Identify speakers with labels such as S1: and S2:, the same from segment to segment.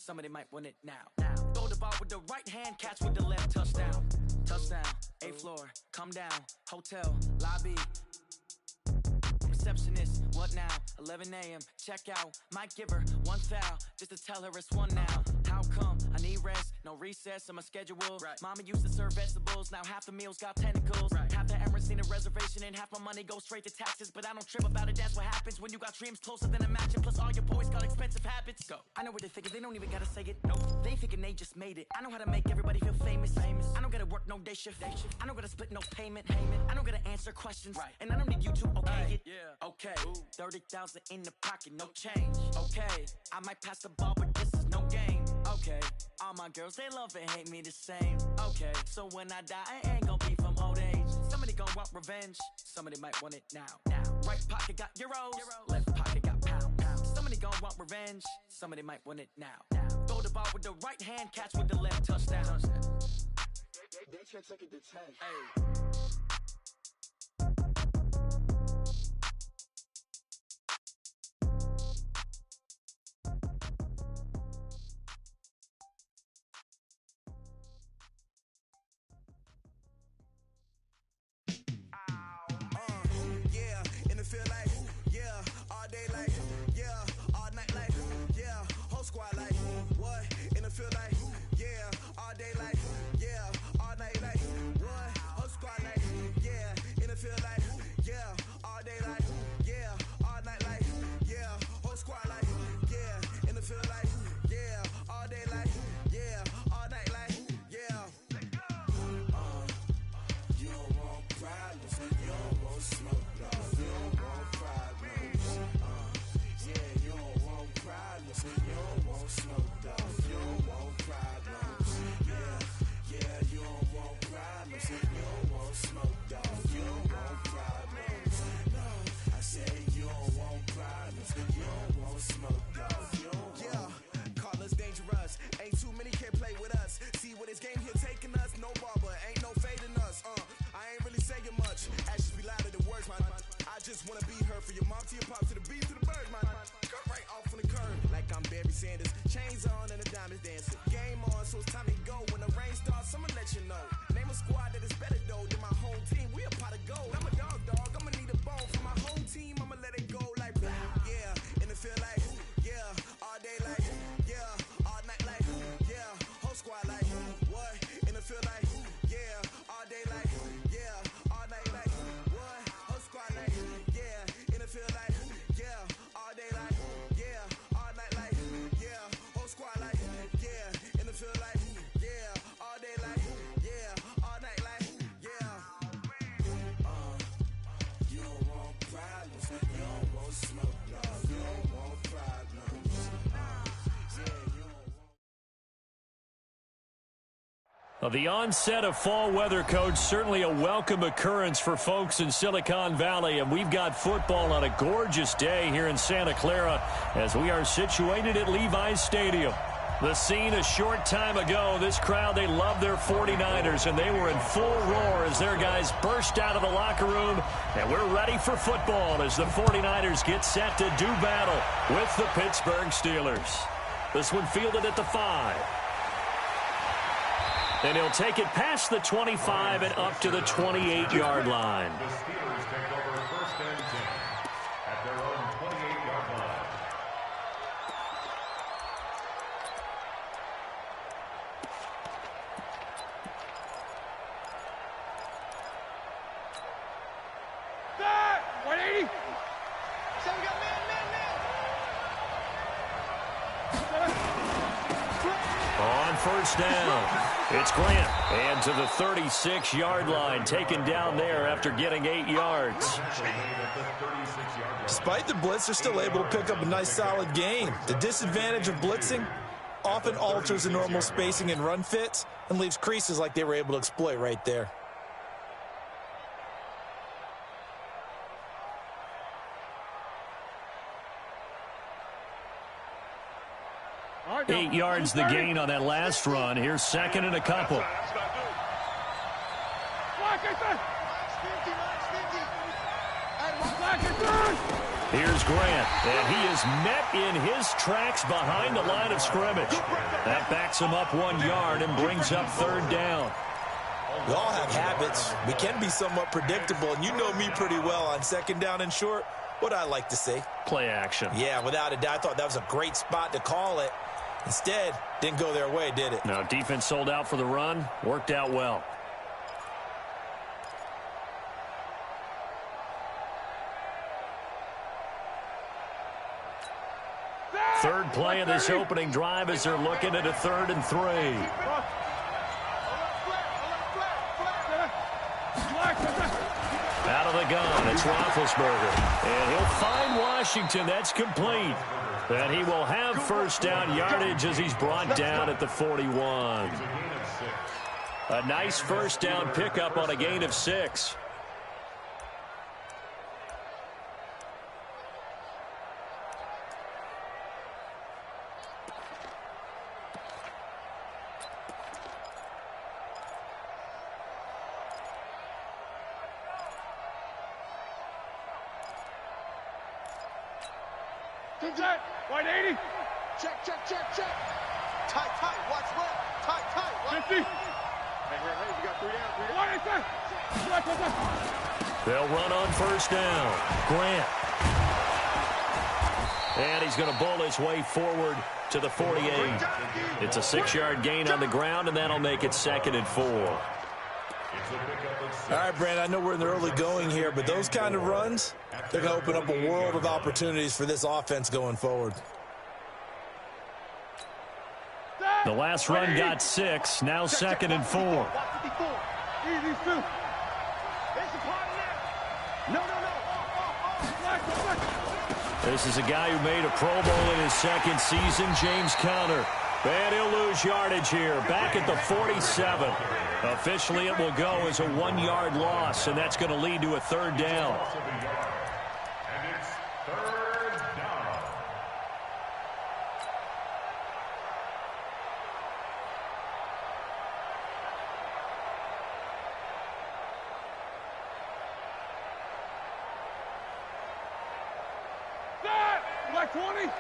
S1: somebody might win it now. Throw the ball with the right hand, catch with the left, touchdown. Touchdown, 8th floor, come down, hotel, lobby. Receptionist, what now? 11 a.m., check out. Might give her one foul, just to tell her it's one now. How come? I need rest, no recess on my schedule. Right. Mama used to serve vegetables, now half the meals got tentacles. Right. Half the Emirates need a reservation and half my money goes straight to taxes. But I don't trip about it, that's what happens when you got dreams closer than a mansion. Plus all your boys got expensive habits. Go. I know what they're thinking, they don't even gotta say it. Nope. They thinking they just made it. I know how to make everybody feel famous. I don't gotta work no day shift. I don't gotta split no payment. I don't gotta answer questions. Right. And I don't need you to okay it. Yeah. Okay. 30,000 in the pocket, no change. Okay. I might pass the ball, but this is no game. Okay. All my girls, they love and hate me the same. Okay. So when I die, I ain't gonna be from old age. Somebody gon' want revenge. Somebody might want it now. Right pocket got euros. Left pocket got pound. Somebody gon' want revenge. Somebody might want it now. Throw the ball with the right hand, catch with the left, touchdown.
S2: They can't take it to 10.
S1: Hey.
S3: The onset of fall weather, Coach, certainly a welcome occurrence for folks in Silicon Valley, and we've got football on a gorgeous day here in Santa Clara as we are situated at Levi's Stadium. The scene a short time ago, this crowd, they love their 49ers, and they were in full roar as their guys burst out of the locker room, and we're ready for football as the 49ers get set to do battle with the Pittsburgh Steelers. This one fielded at the 5. And he'll take it past the 25 and up to the 28-yard line.
S4: The Steelers take over first and 10 at their own 28-yard line.
S5: Back! 180! So we got man.
S3: On first down, it's Grant. And to the 36-yard line, taken down there after getting 8 yards.
S6: Despite the blitz, they're still able to pick up a nice, solid gain. The disadvantage of blitzing often alters the normal spacing and run fits and leaves creases like they were able to exploit right there.
S3: 8 yards the gain on that last run. Here's second and a couple. Here's Grant, and he is met in his tracks behind the line of scrimmage. That backs him up 1 yard and brings up third down.
S6: We all have habits. We can be somewhat predictable, and you know me pretty well on second down and short. What I like to say?
S3: Play action.
S6: Yeah, without a doubt. I thought that was a great spot to call it. Instead, didn't go their way, did it?
S3: No, defense sold out for the run. Worked out well. Third play of this opening drive as they're looking at a 3rd and 3. Out of the gun, it's Roethlisberger. And he'll find Washington. That's complete. And he will have first down yardage as he's brought down at the 41. A nice first down pickup on a gain of 6.
S5: White 80.
S2: Check, check, check, check. Tight, tight. Watch left. Tight, tight.
S5: 50.
S2: Hey, you got 3 down.
S5: 3 down.
S3: They'll run on first down. Grant. And he's going to bull his way forward to the 48. It's a 6-yard gain on the ground, and that'll make it 2nd and 4.
S6: All right, Brandon, I know we're in the early going here, but those kind of runs, they're going to open up a world of opportunities for this offense going forward.
S3: The last run got 6, now 2nd and 4.
S5: Easy, Stu.
S3: This is a guy who made a Pro Bowl in his 2nd season, James Conner. And he'll lose yardage here, back at the 47. Officially, it will go as a 1-yard loss, and that's going to lead to a 3rd down.
S4: And it's 3rd down.
S5: Black 20.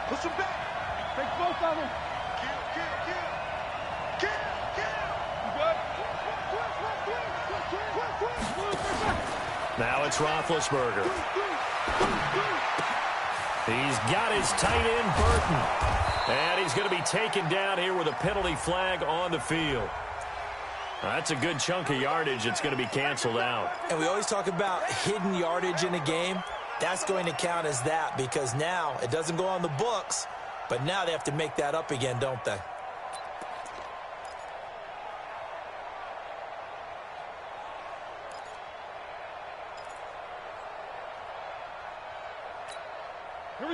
S2: Push him back.
S5: Take both of them.
S2: Kill.
S5: You good?
S3: Now it's Roethlisberger. He's got his tight end, Burton. And he's going to be taken down here with a penalty flag on the field. That's a good chunk of yardage. It's going to be canceled out.
S6: And we always talk about hidden yardage in a game. That's going to count as that because now it doesn't go on the books, but now they have to make that up again, don't they?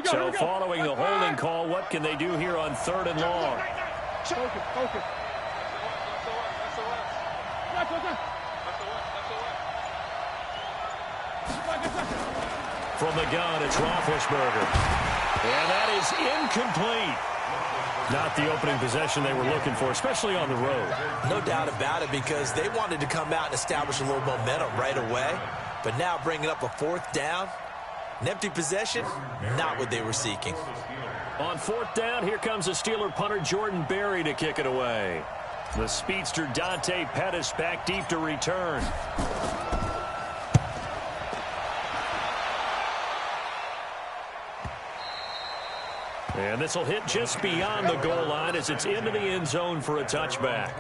S3: So following the holding call, what can they do here on 3rd and long?
S5: Focus.
S3: From the gun, it's Roethlisberger. And that is incomplete. Not the opening possession they were looking for, especially on the road.
S6: No doubt about it because they wanted to come out and establish a little momentum right away. But now bringing up a 4th down, an empty possession, not what they were seeking.
S3: On 4th down, here comes the Steeler punter Jordan Berry to kick it away. The speedster Dante Pettis back deep to return. And this will hit just beyond the goal line as it's into the end zone for a touchback.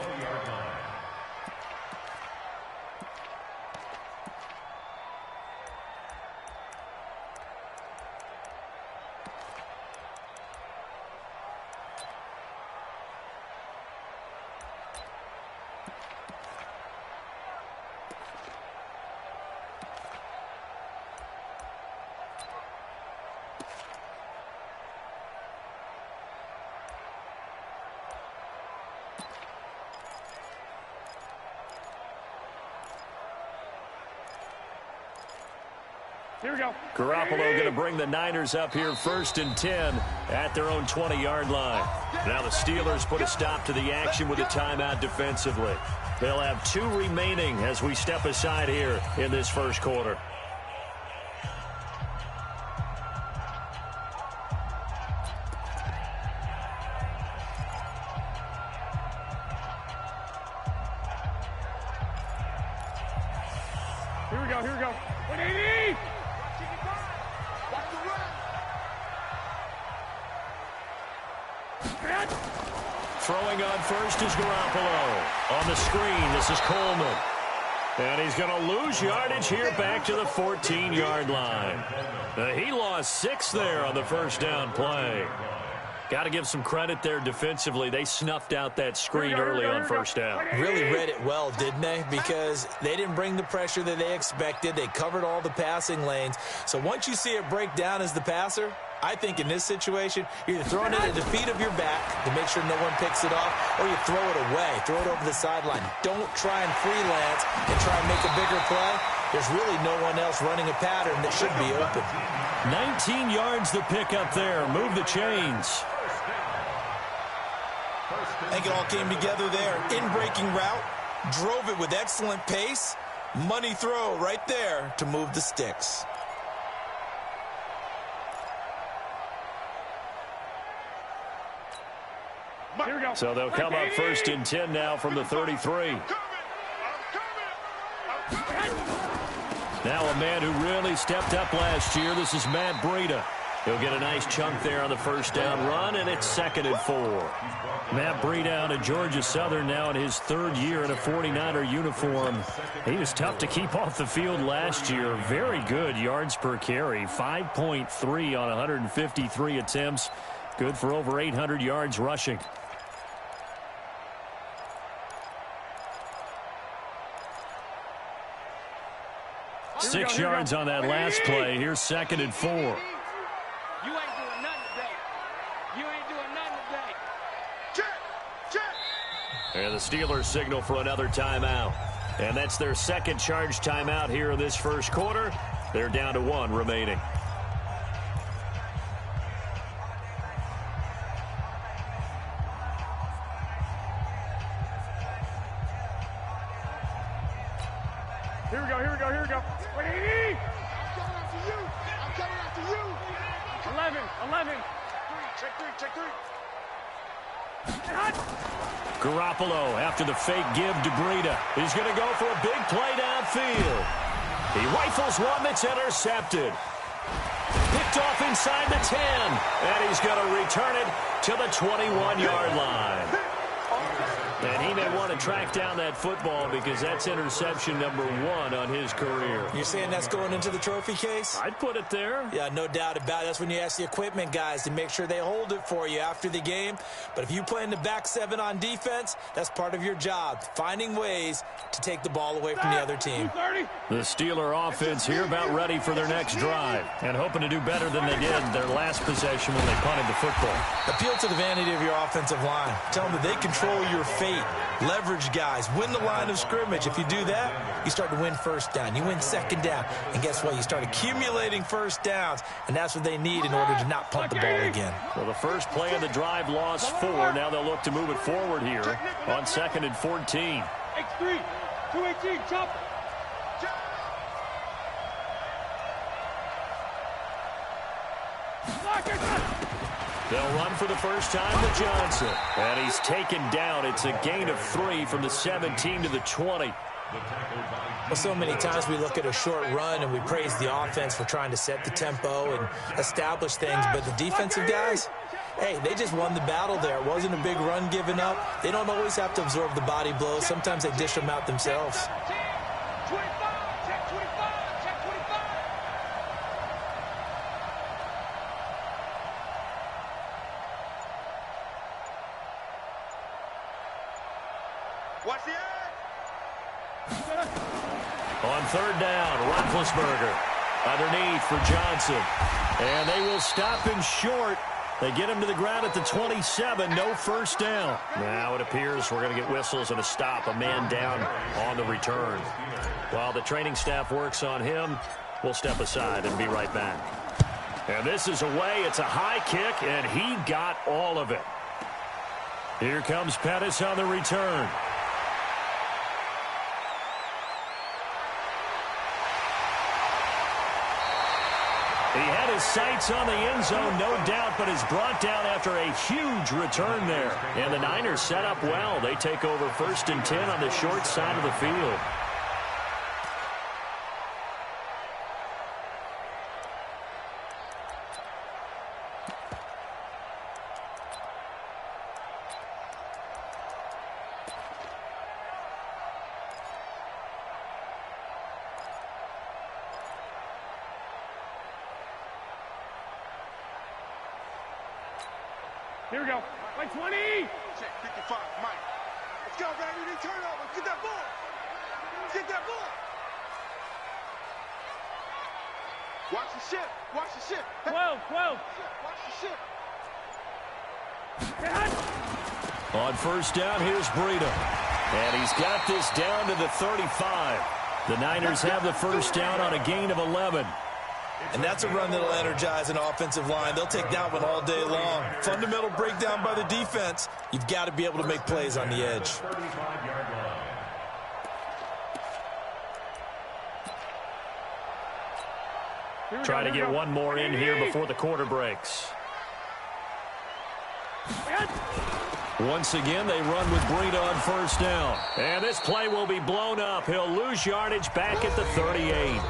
S5: Here we go.
S3: Garoppolo going to bring the Niners up here 1st and 10 at their own 20-yard line. Now the Steelers put a stop to the action with a timeout defensively. They'll have 2 remaining as we step aside here in this 1st quarter.
S5: go, here we go. 180!
S3: Throwing on first is Garoppolo. On the screen, this is Coleman. And he's going to lose yardage here back to the 14-yard line. He lost 6 there on the first down play. Got to give some credit there defensively. They snuffed out that screen early on first down.
S6: Really read it well, didn't they? Because they didn't bring the pressure that they expected. They covered all the passing lanes. So once you see it break down as the passer, I think in this situation, you're either throwing it at the feet of your back to make sure no one picks it off, or you throw it away, throw it over the sideline. Don't try and freelance and try and make a bigger play. There's really no one else running a pattern that should be open.
S3: 19 yards the pick up there. Move the chains.
S6: I think it all came together there. In-breaking route, drove it with excellent pace. Money throw right there to move the sticks.
S3: So they'll come up first and 10 now from the 33. Now a man who really stepped up last year. This is Matt Breida. He'll get a nice chunk there on the first down run, and it's 2nd and 4. Matt Breida out of Georgia Southern now in his 3rd year in a 49er uniform. He was tough to keep off the field last year. Very good yards per carry, 5.3 on 153 attempts. Good for over 800 yards rushing. 6 yards on that last play. Here's 2nd and 4.
S5: You ain't doing nothing today. You ain't doing nothing today. Check.
S3: And the Steelers signal for another timeout. And that's their 2nd charge timeout here in this first quarter. They're down to 1 remaining.
S5: Here we go, here we go, here we go. 180!
S2: I'm coming after you.
S5: 11.
S2: Check three.
S3: Garoppolo after the fake give to Breida. He's going to go for a big play downfield. He rifles one that's intercepted. Picked off inside the 10. And he's going to return it to the 21-yard line. And he may want to track down that football because that's interception number 1 on his career.
S6: You're saying that's going into the trophy case?
S3: I'd put it there.
S6: Yeah, no doubt about it. That's when you ask the equipment guys to make sure they hold it for you after the game. But if you play in the back 7 on defense, that's part of your job, finding ways to take the ball away from the other team.
S3: The Steeler offense here about ready for their next drive and hoping to do better than they did their last possession when they punted the football.
S6: Appeal to the vanity of your offensive line. Tell them that they control your fate. Leverage guys. Win the line of scrimmage. If you do that, you start to win first down. You win 2nd down. And guess what? You start accumulating first downs. And that's what they need in order to not punt the ball again.
S3: Well, the first play of the drive lost 4. Now they'll look to move it forward here on 2nd and 14.
S5: X3, 218, chop.
S3: They'll run for the first time to Johnson. And he's taken down. It's a gain of 3 from the 17 to the 20.
S6: Well, so many times we look at a short run and we praise the offense for trying to set the tempo and establish things. But the defensive guys, hey, they just won the battle there. It wasn't a big run given up. They don't always have to absorb the body blows. Sometimes they dish them out themselves.
S2: Watch the eye.
S3: On 3rd down, Roethlisberger underneath for Johnson. And they will stop him short. They get him to the ground at the 27. No first down. Now it appears we're going to get whistles and a stop. A man down on the return. While the training staff works on him, we'll step aside and be right back. And this is away. It's a high kick, and he got all of it. Here comes Pettis on the return. He had his sights on the end zone, no doubt, but is brought down after a huge return there. And the Niners set up well. They take over 1st and 10 on the short side of the field.
S5: Here we go. Like 20.
S2: Check 55, Mike. Let's go, baby. Then turn over. Get that ball. Get that ball. Watch the ship. Watch the ship.
S5: 12.
S2: Watch the ship.
S3: On first down, here's Breida. And he's got this down to the 35. The Niners have the first down on a gain of 11.
S6: And that's a run that'll energize an offensive line. They'll take that one all day long. Fundamental breakdown by the defense. You've got to be able to make plays on the edge.
S3: Try to get one more in here before the quarter breaks. Once again, they run with Breida on first down. And this play will be blown up. He'll lose yardage back at the 38.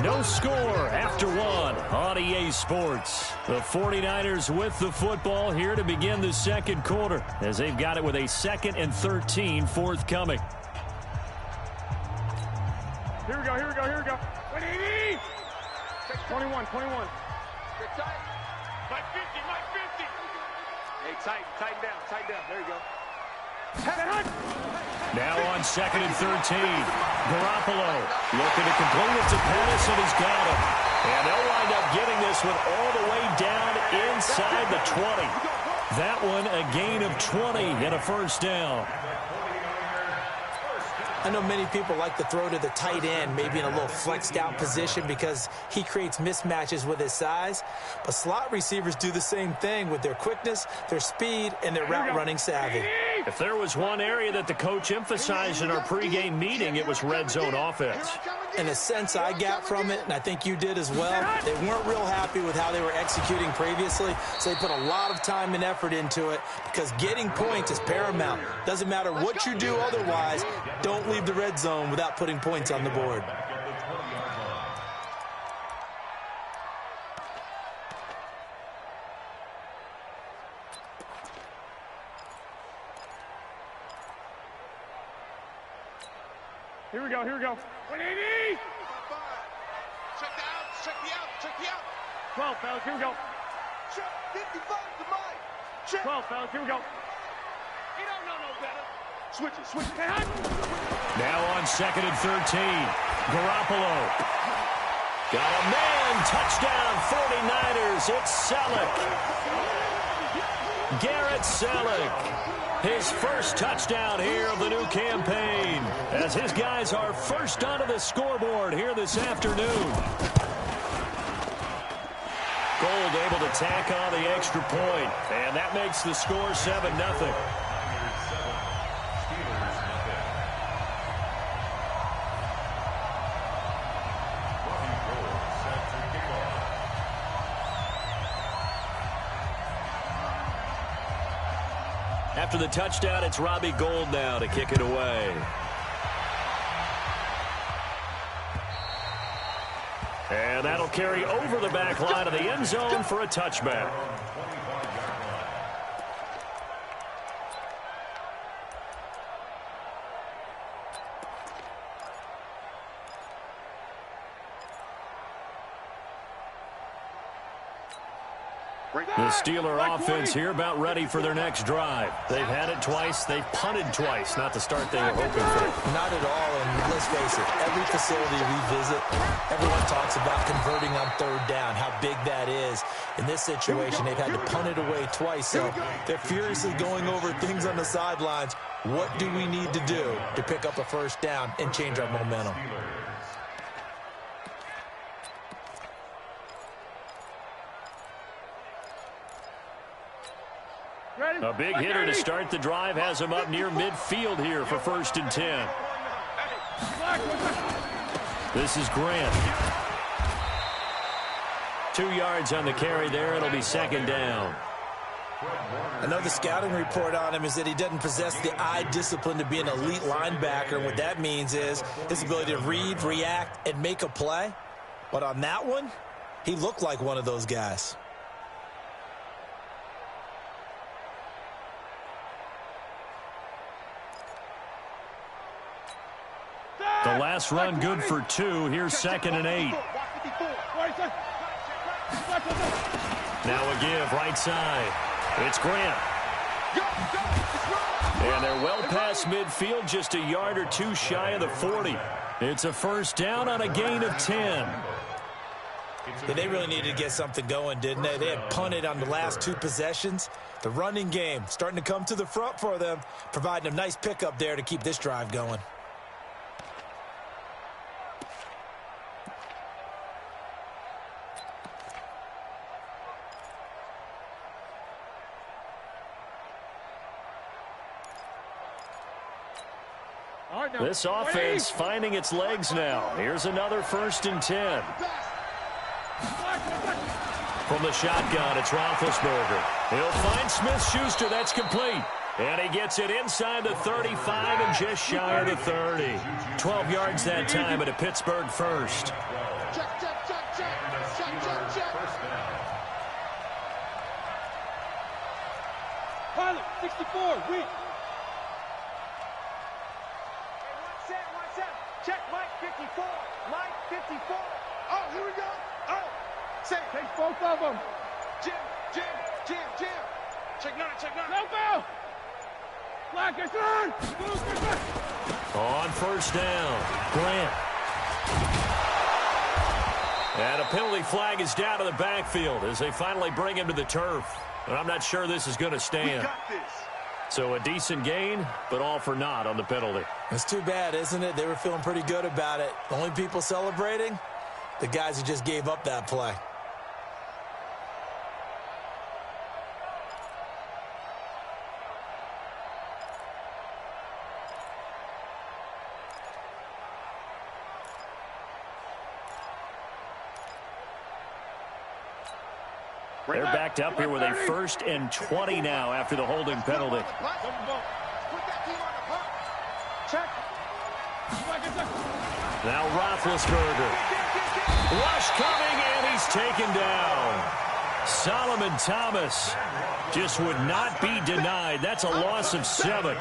S3: No score after one on EA Sports. The 49ers with the football here to begin the second quarter as they've got it with a 2nd and 13 forthcoming.
S5: Here we go. 180. 21.
S2: Get tight.
S5: Mike 50.
S2: Hey, tighten down. There you go.
S3: Now on 2nd and 13. Garoppolo looking to complete it to Pettis, and he's got him. And they'll wind up getting this one all the way down inside the 20. That one a gain of 20 and a first down.
S6: I know many people like to throw to the tight end, maybe in a little flexed out position because he creates mismatches with his size. But slot receivers do the same thing with their quickness, their speed, and their route running savvy.
S3: If there was one area that the coach emphasized in our pregame meeting, it was red zone offense.
S6: And the sense I got from it, and I think you did as well, they weren't real happy with how they were executing previously, so they put a lot of time and effort into it because getting points is paramount. Doesn't matter what you do otherwise, don't leave the red zone without putting points on the board.
S5: Here we go. 180.
S2: Check the out.
S5: 12, fellas. Here we go.
S2: Check 55 to Mike. Check.
S5: 12, fellas. Here we go. He don't know no better.
S2: Switch it.
S3: Now on 2nd and 13. Garoppolo. Got a man. Touchdown 49ers. It's Selleck. Garrett Selleck. His first touchdown here of the new campaign as his guys are first onto the scoreboard here this afternoon. Gold able to tack on the extra point, and that makes the score 7-0. After the touchdown, it's Robbie Gould now to kick it away. And that'll carry over the back line of the end zone for a touchback. The Steeler offense here about ready for their next drive. They've had it twice. They've punted twice. Not the start they were hoping for.
S6: Not at all, and let's face it, every facility we visit, everyone talks about converting on third down, how big that is. In this situation, they've had to punt it away twice, so they're furiously going over things on the sidelines. What do we need to do to pick up a first down and change our momentum?
S3: A big hitter to start the drive has him up near midfield here for 1st and 10. This is Grant. 2 yards on the carry there. It'll be 2nd down.
S6: Another scouting report on him is that he doesn't possess the eye discipline to be an elite linebacker. And what that means is his ability to read, react, and make a play. But on that one, he looked like one of those guys.
S3: The last run good for 2. Here's 2nd and 8.
S5: Watch 54.
S3: Now a give right side. It's Grant. And they're well past midfield, just a yard or two shy of the 40. It's a first down on a gain of 10.
S6: Yeah, they really needed to get something going, didn't they? They had punted on the last two possessions. The running game starting to come to the front for them, providing a nice pickup there to keep this drive going.
S3: This offense finding its legs now. Here's another 1st and 10. From the shotgun, it's Roethlisberger. He'll find Smith-Schuster. That's complete. And he gets it inside the 35 and just shy of the 30. 12 yards that time at a Pittsburgh first.
S2: Check.
S5: Pilot, 64, weak.
S2: One set. Check Mike 54. Mike 54. Oh, here we go. Oh, say.
S5: Take both of them.
S2: Jim. Check nine.
S5: No foul. Black is on.
S3: On first down, Grant. And a penalty flag is down to the backfield as they finally bring him to the turf. But I'm not sure this is going to stand.
S2: We got this.
S3: So a decent gain, but all for naught on the penalty.
S6: It's too bad, isn't it? They were feeling pretty good about it. The only people celebrating, the guys who just gave up that play.
S3: They're backed up here with a 1st and 20 now after the holding penalty.
S2: Put that team on the punt. Check.
S3: Now Roethlisberger. Rush coming, and he's taken down. Solomon Thomas just would not be denied. That's a loss of 7.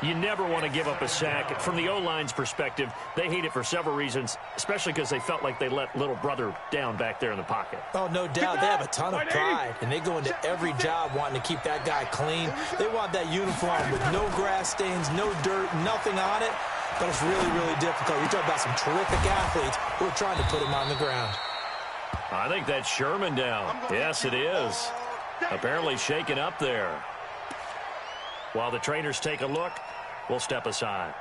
S3: You never want to give up a sack. From the O-line's perspective, they hate it for several reasons, especially because they felt like they let little brother down back there in the pocket.
S6: Oh, no doubt. They have a ton of pride, and they go into every job wanting to keep that guy clean. They want that uniform with no grass stains, no dirt, nothing on it, but it's really, really difficult. You're talking about some terrific athletes who are trying to put him on the ground.
S3: I think that's Sherman down. Yes, it is. Apparently shaken up there. While the trainers take a look, we'll step aside.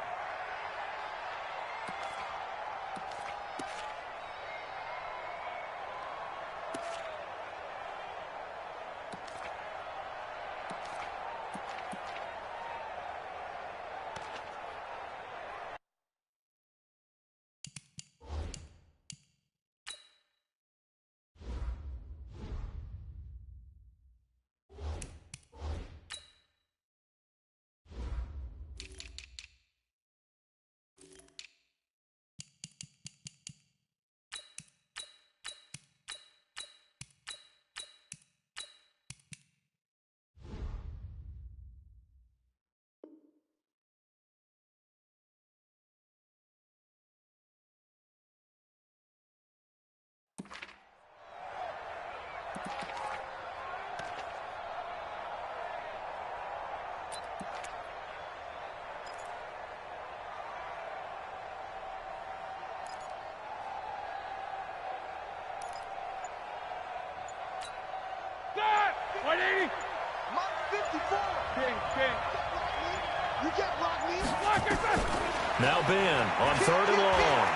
S3: Now Ben on 3rd and long.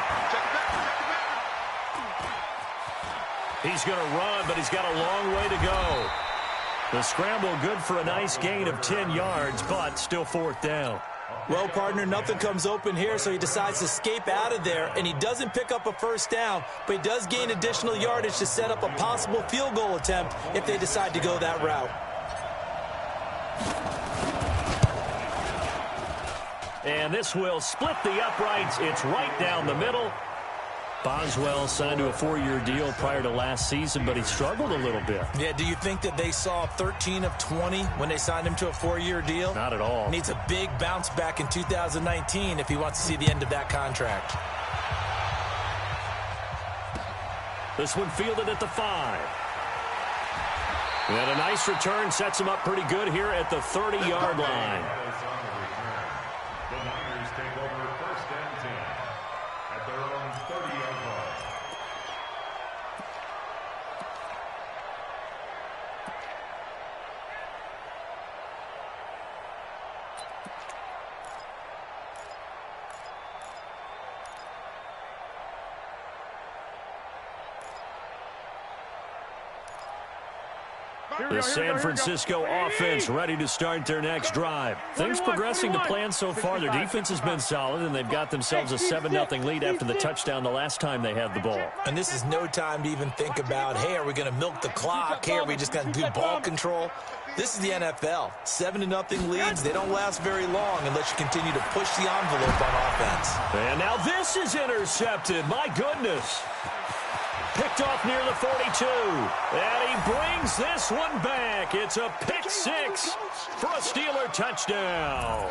S3: He's going to run, but he's got a long way to go. The scramble good for a nice gain of 10 yards, but still 4th down.
S6: Well, partner, nothing comes open here, so he decides to escape out of there, and he doesn't pick up a first down, but he does gain additional yardage to set up a possible field goal attempt if they decide to go that route.
S3: And this will split the uprights. It's right down the middle. Boswell signed to a 4-year deal prior to last season, but he struggled a little bit.
S6: Yeah, do you think that they saw 13 of 20 when they signed him to a 4-year deal?
S3: Not at all.
S6: Needs a big bounce back in 2019 if he wants to see the end of that contract.
S3: This one fielded at the 5. And a nice return sets them up pretty good here at the 30-yard line.
S4: The Niners take over first and 10 at their own 30-yard line.
S3: The San Francisco offense ready to start their next drive. Things progressing to plan so far. Their defense has been solid, and they've got themselves a 7-0 lead after the touchdown the last time they had the ball.
S6: And this is no time to even think about, hey, are we going to milk the clock? Hey, are we just going to do ball control? This is the NFL. 7-0 leads, they don't last very long unless you continue to push the envelope on offense.
S3: And now this is intercepted. My goodness. Picked off near the 42. And he brings this one back. It's a pick six for a Steeler touchdown.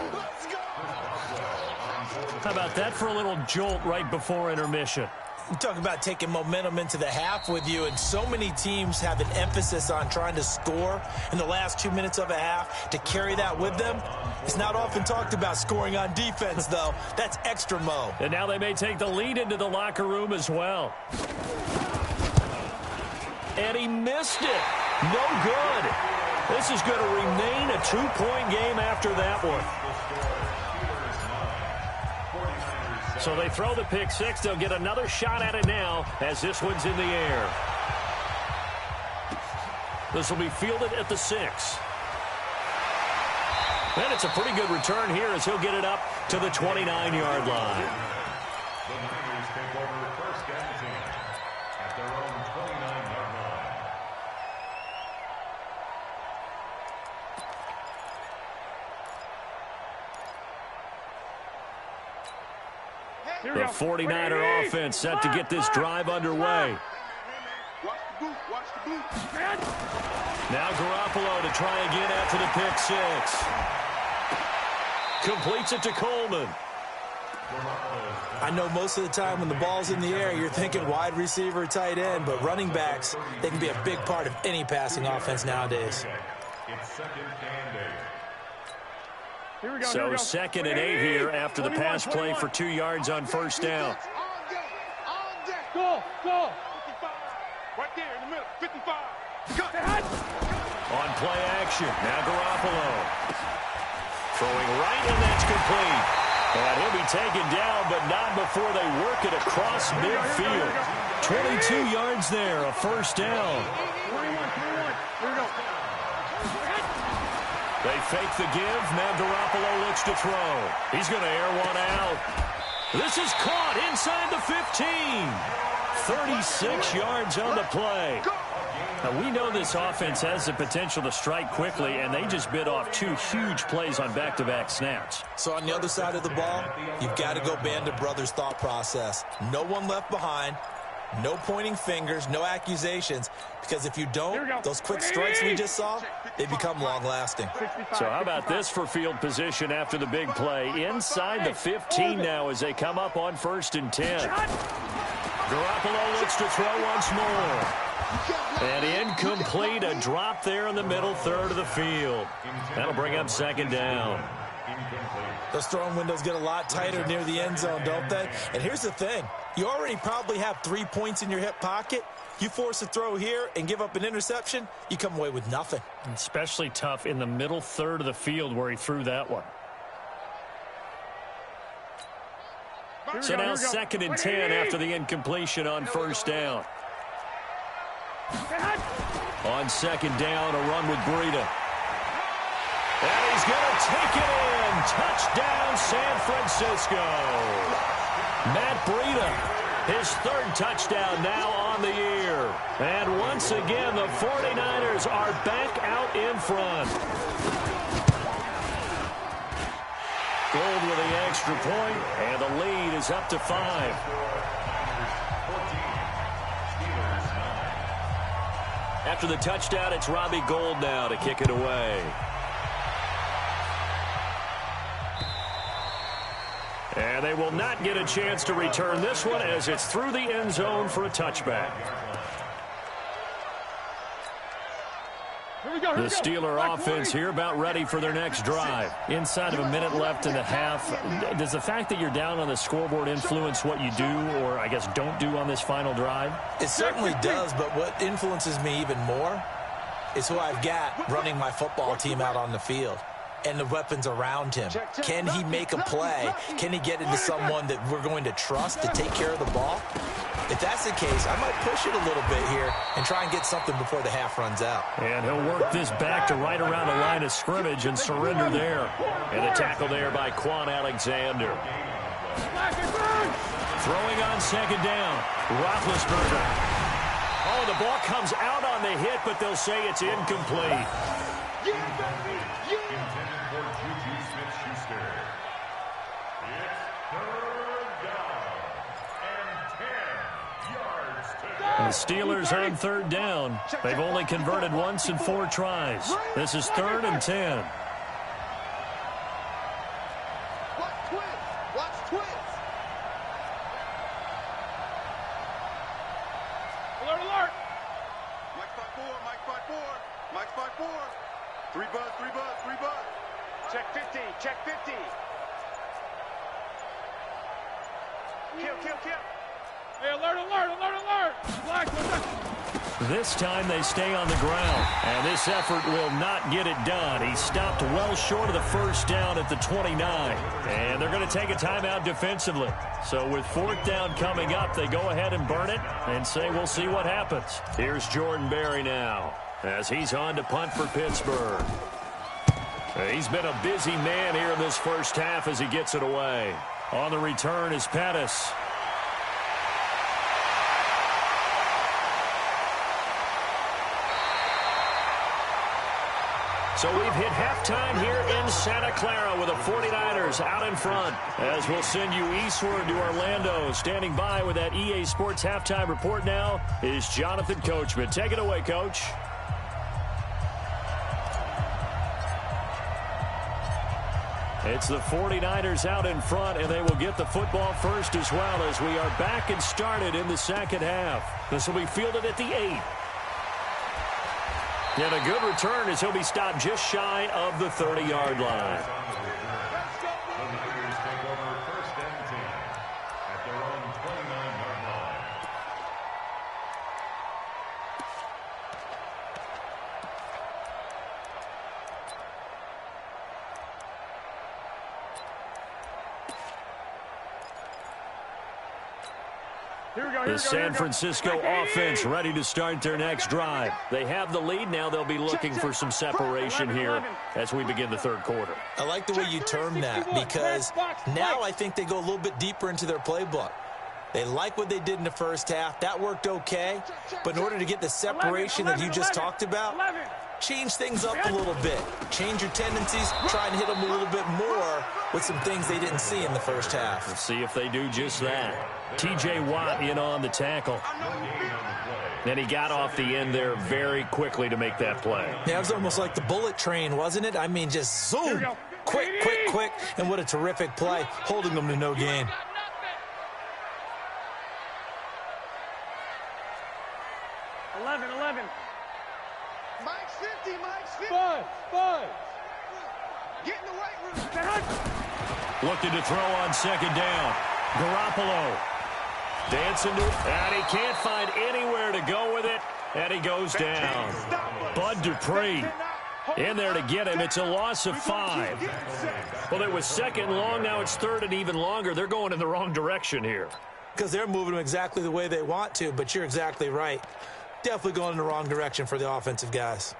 S3: How about that for a little jolt right before intermission?
S6: You talk about taking momentum into the half with you, and so many teams have an emphasis on trying to score in the last 2 minutes of a half to carry that with them. It's not often talked about scoring on defense, though. That's extra mo.
S3: And now they may take the lead into the locker room as well. And he missed it. No good. This is going to remain a 2-point game after that one. So they throw the pick six. They'll get another shot at it now as this one's in the air. This will be fielded at the 6. And it's a pretty good return here as he'll get it up to the 29-yard line.
S4: The Niners take over first and 10 at their own 29-yard line.
S3: The 49er offense set to get this drive underway. Now Garoppolo to try again after the pick six. Completes it to Coleman.
S6: I know most of the time when the ball's in the air, you're thinking wide receiver, tight end, but running backs, they can be a big part of any passing offense nowadays.
S4: It's second and 8.
S3: So second and 8 here after the pass play for 2 yards on first down.
S2: Go. Right there in the middle. 55.
S3: On play action. Now Garoppolo. Throwing right, and that's complete. And he'll be taken down, but not before they work it across midfield. 22 yards there, a first down.
S2: 21. Here we go.
S3: They fake the give. Now Garoppolo looks to throw. He's going to air one out. This is caught inside the 15. 36 yards on the play. Now, we know this offense has the potential to strike quickly, and they just bit off 2 huge plays on back-to-back snaps.
S6: So on the other side of the ball, you've got to go Band of Brothers thought process. No one left behind. No pointing fingers, no accusations, because if you don't, those quick strikes we just saw, they become long-lasting.
S3: So how about this for field position after the big play? Inside the 15 now as they come up on first and 10. Garoppolo looks to throw once more. And incomplete, a drop there in the middle third of the field. That'll bring up second down.
S6: Those throwing windows get a lot tighter near the end zone, don't they? And here's the thing. You already probably have 3 points in your hip pocket. You force a throw here and give up an interception, you come away with nothing.
S3: Especially tough in the middle third of the field where he threw that one. So now second and 10 after the incompletion on first down. On second down, a run with Breida. And he's going to take it in. Touchdown, San Francisco. Matt Breida, his 3rd touchdown now on the year. And once again, the 49ers are back out in front. Gold with the extra point, and the lead is up to 5. After the touchdown, it's Robbie Gould now to kick it away. And they will not get a chance to return this one as it's through the end zone for a touchback. The Steeler offense here about ready for their next drive. Inside of a minute left in the half, does the fact that you're down on the scoreboard influence what you do, or I guess don't do on this final drive?
S6: It certainly does, but what influences me even more is who I've got running my football team out on the field and the weapons around him. Can he make a play? Can he get into someone that we're going to trust to take care of the ball? If that's the case, I might push it a little bit here and try and get something before the half runs out.
S3: And he'll work this back to right around the line of scrimmage and surrender there. And a tackle there by Quan Alexander. Throwing on second down, Roethlisberger. Oh, the ball comes out on the hit, but they'll say it's incomplete. The Steelers on third down. They've only converted once in 4 tries. This is 3rd and 10.
S2: Watch twins.
S5: Alert, alert.
S2: Mike 5-4, Mike 5-4, Mike 5-4. 3 buzz, 3 buzz, 3 buzz. Check 50, check 50. Kill.
S5: Hey, alert, alert, alert, alert. Black,
S3: This time they stay on the ground, and this effort will not get it done. He stopped well short of the first down at the 29, and they're going to take a timeout defensively. So with 4th down coming up, they go ahead and burn it and say we'll see what happens. Here's Jordan Berry now as he's on to punt for Pittsburgh. He's been a busy man here in this first half as he gets it away. On the return is Pettis. So we've hit halftime here in Santa Clara with the 49ers out in front. As we'll send you eastward to Orlando. Standing by with that EA Sports halftime report now is Jonathan Coachman. Take it away, Coach. It's the 49ers out in front, and they will get the football first as well as we are back and started in the second half. This will be fielded at the 8. And a good return as he'll be stopped just shy of the 30-yard line. The San Francisco offense ready to start their next drive. They have the lead. Now they'll be looking for some separation here as we begin the third quarter.
S6: I like the way you term that because now I think they go a little bit deeper into their playbook. They like what they did in the first half. That worked okay. But in order to get the separation that you just talked about, change things up a little bit. Change your tendencies. Try and hit them a little bit more with some things they didn't see in the first half.
S3: Let's see if they do just that. T.J. Watt in on the tackle. And he got off the end there very quickly to make that play.
S6: Yeah, it was almost like the bullet train, wasn't it? I mean, just zoom. Quick. And what a terrific play, holding them to no gain.
S2: Mike's 50, Mike's 50.
S5: Buzz.
S2: Get in the right room.
S3: Looking to throw on second down. Garoppolo dancing to it, and he can't find anywhere to go with it, and he goes down. Bud Dupree in there to get him. It's a loss of 5. Well, it was second long. Now it's third and even longer. They're going in the wrong direction here.
S6: Because they're moving them exactly the way they want to, but you're exactly right. Definitely going in the wrong direction for the offensive guys.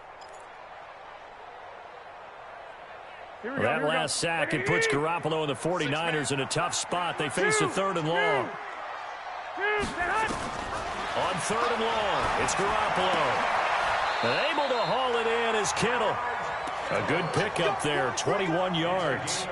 S3: That last sack, it puts Garoppolo and the 49ers in a tough spot. They face a third and long. On third and long, it's Garoppolo. And able to haul it in is Kittle. A good pickup there, 21 yards.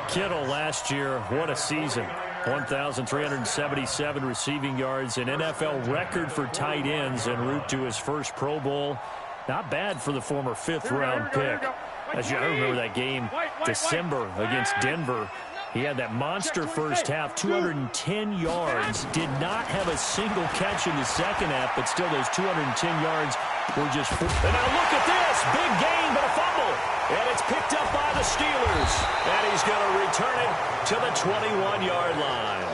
S3: Kittle last year, what a season. 1,377 receiving yards, an NFL record for tight ends en route to his first Pro Bowl. Not bad for the former 5th-round pick. As you remember that game, December against Denver. He had that monster first half, 210 yards. Did not have a single catch in the second half, but still those 210 yards We're just and now look at this. Big gain, but a fumble. And it's picked up by the Steelers. And he's going to return it to the 21-yard line.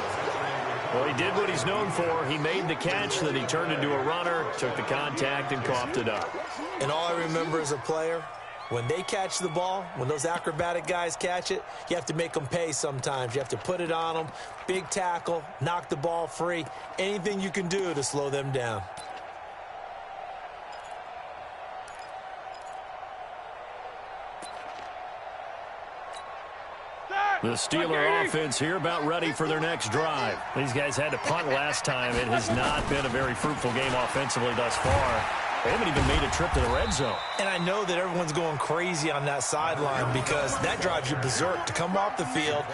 S3: Well, he did what he's known for. He made the catch, then he turned into a runner, took the contact, and coughed it up.
S6: And all I remember as a player, when they catch the ball, when those acrobatic guys catch it, you have to make them pay sometimes. You have to put it on them, big tackle, knock the ball free, anything you can do to slow them down.
S3: The Steeler offense here about ready for their next drive. These guys had to punt last time. It has not been a very fruitful game offensively thus far. They haven't even made a trip to the red zone.
S6: And I know that everyone's going crazy on that sideline because that drives you berserk to come off the field,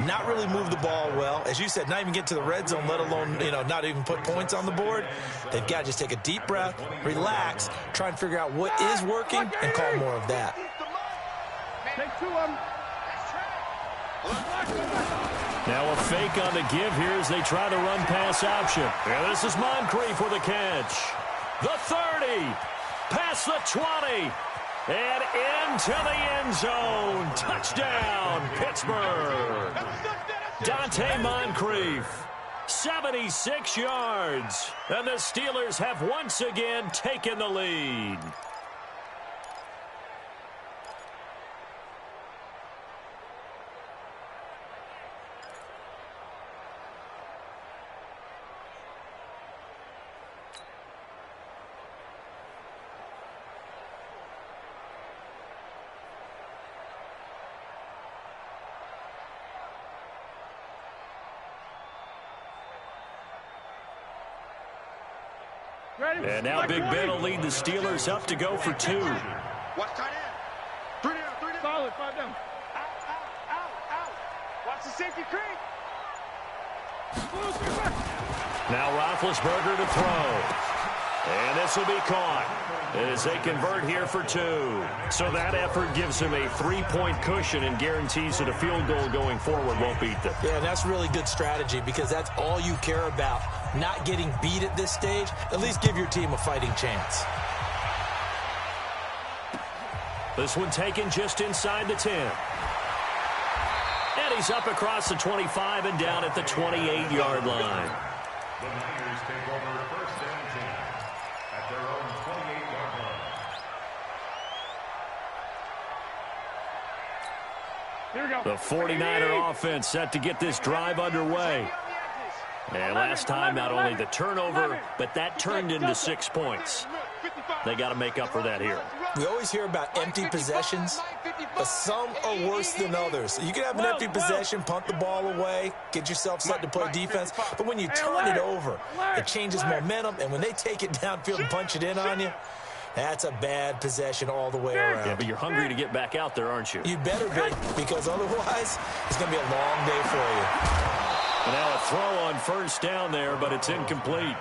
S6: not really move the ball well. As you said, not even get to the red zone, let alone, not even put points on the board. They've got to just take a deep breath, relax, try and figure out what is working and call more of that.
S2: Take two of them.
S3: Now a fake on the give here as they try the run-pass option. And this is Moncrief with a catch. The 30, past the 20, and into the end zone. Touchdown, Pittsburgh. Dante Moncrief, 76 yards. And the Steelers have once again taken the lead. And now Big Ben will lead the Steelers up to go for two.
S2: Watch tight end. Three down, three down. Solid, five down. Out. Watch the safety creep.
S3: Now Roethlisberger to throw. And this will be caught as they convert here for two. So that effort gives him a 3-point cushion and guarantees that a field goal going forward won't beat them.
S6: Yeah, and that's really good strategy because that's all you care about. Not getting beat at this stage. At least give your team a fighting chance.
S3: This one taken just inside the 10. And he's up across the 25 and down at the 28-yard line.
S4: The Niners take over first and 10 at their own 28-yard line.
S2: Here we go.
S3: The 49er offense set to get this drive underway. And last time, not only the turnover, but that turned into 6 points. They got to make up for that here.
S6: We always hear about empty possessions, but some are worse than others. You can have an empty possession, punt the ball away, get yourself set to play defense, but when you turn it over, it changes momentum, and when they take it downfield and punch it in on you, that's a bad possession all the way around.
S3: Yeah, but you're hungry to get back out there, aren't you?
S6: You better be, because otherwise, it's going to be a long day for you.
S3: And now a throw on first down there, but it's incomplete.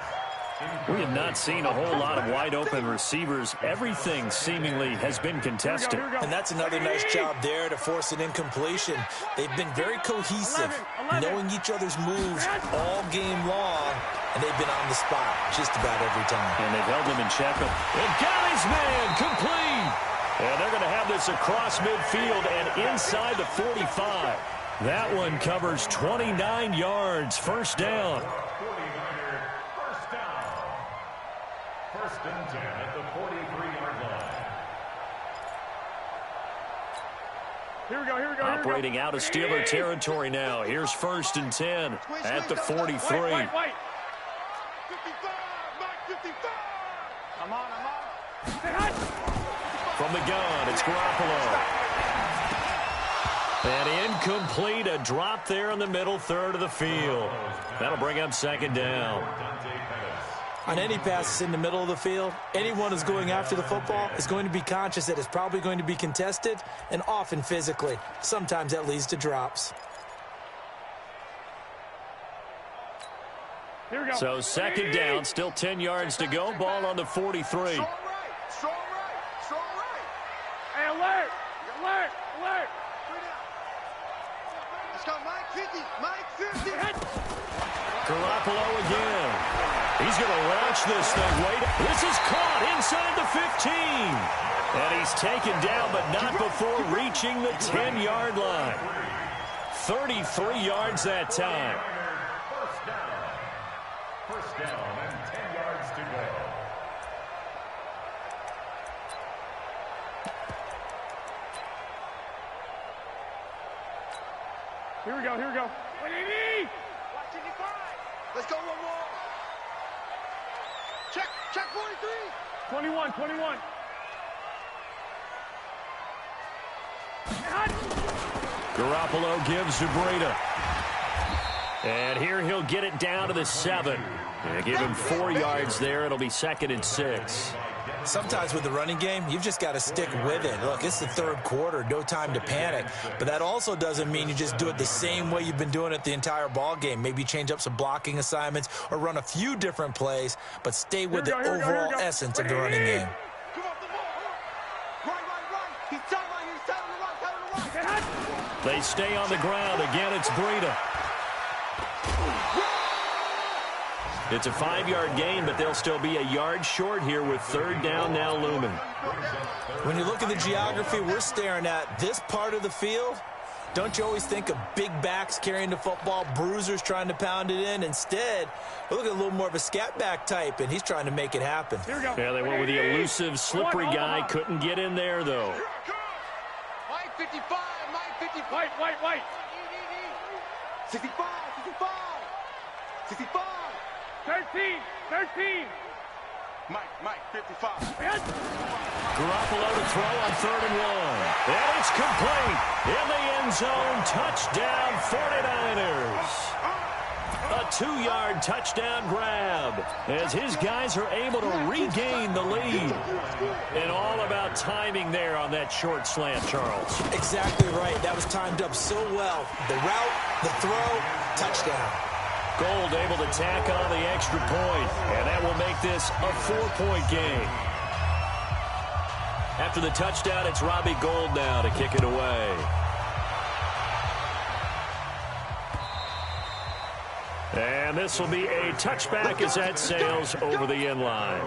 S3: We have not seen a whole lot of wide-open receivers. Everything seemingly has been contested.
S6: And that's another nice job there to force an incompletion. They've been very cohesive, knowing each other's moves all game long, and they've been on the spot just about every time.
S3: And they've held him in check. And got his man complete. And they're going to have this across midfield and inside the 45. That one covers 29 yards. First down.
S4: 49er first down. First and 10 at the 43-yard line.
S2: Here we go.
S3: Operating out of Steeler territory now. Here's first and 10 at the 43.
S2: Wait. 55, Mike 55. I'm on.
S3: From the gun, it's Garoppolo. And incomplete, a drop there in the middle third of the field. That'll bring up second down.
S6: On any passes in the middle of the field, anyone who's going after the football is going to be conscious that it's probably going to be contested, and often physically. Sometimes that leads to drops.
S2: Here we go.
S3: So second down, still 10 yards to go. Ball on the 43.
S2: Strong right. Hey, alert. Let's go, Mike 50.
S3: Garoppolo again. He's going to launch this thing. Wait, this is caught inside the 15. And he's taken down, but not before reaching the 10-yard line. 33 yards that time.
S4: First down and 10 yards to go.
S2: Here we go, here we go. Watch 55. Let's go one more. Check 43. 21.
S3: Garoppolo gives to Breida. And here he'll get it down to the 7. And give him 4 yards there. It'll be 2nd and 6.
S6: Sometimes with the running game, you've just got to stick with it. Look, it's the third quarter, no time to panic. But that also doesn't mean you just do it the same way you've been doing it the entire ball game. Maybe change up some blocking assignments or run a few different plays, but stay with the overall essence of the running game.
S3: They stay on the ground. Again, it's Breida. It's a 5-yard gain, but they'll still be a yard short here with 3rd down now looming.
S6: When you look at the geography we're staring at, this part of the field, don't you always think of big backs carrying the football, bruisers trying to pound it in? Instead, we look at a little more of a scat back type, and he's trying to make it happen.
S3: Yeah, they went with the elusive, slippery guy. Couldn't get in there, though.
S2: White 55. 65. 13. Mike, 55.
S3: Garoppolo to throw on 3rd and 1. And it's complete. In the end zone, touchdown 49ers. A 2-yard touchdown grab as his guys are able to regain the lead. And all about timing there on that short slant, Charles.
S6: Exactly right. That was timed up so well. The route, the throw, touchdown.
S3: Gold able to tack on the extra point, and that will make this a 4-point game. After the touchdown, it's Robbie Gould now to kick it away. And this will be a touchback as that sails over the end line.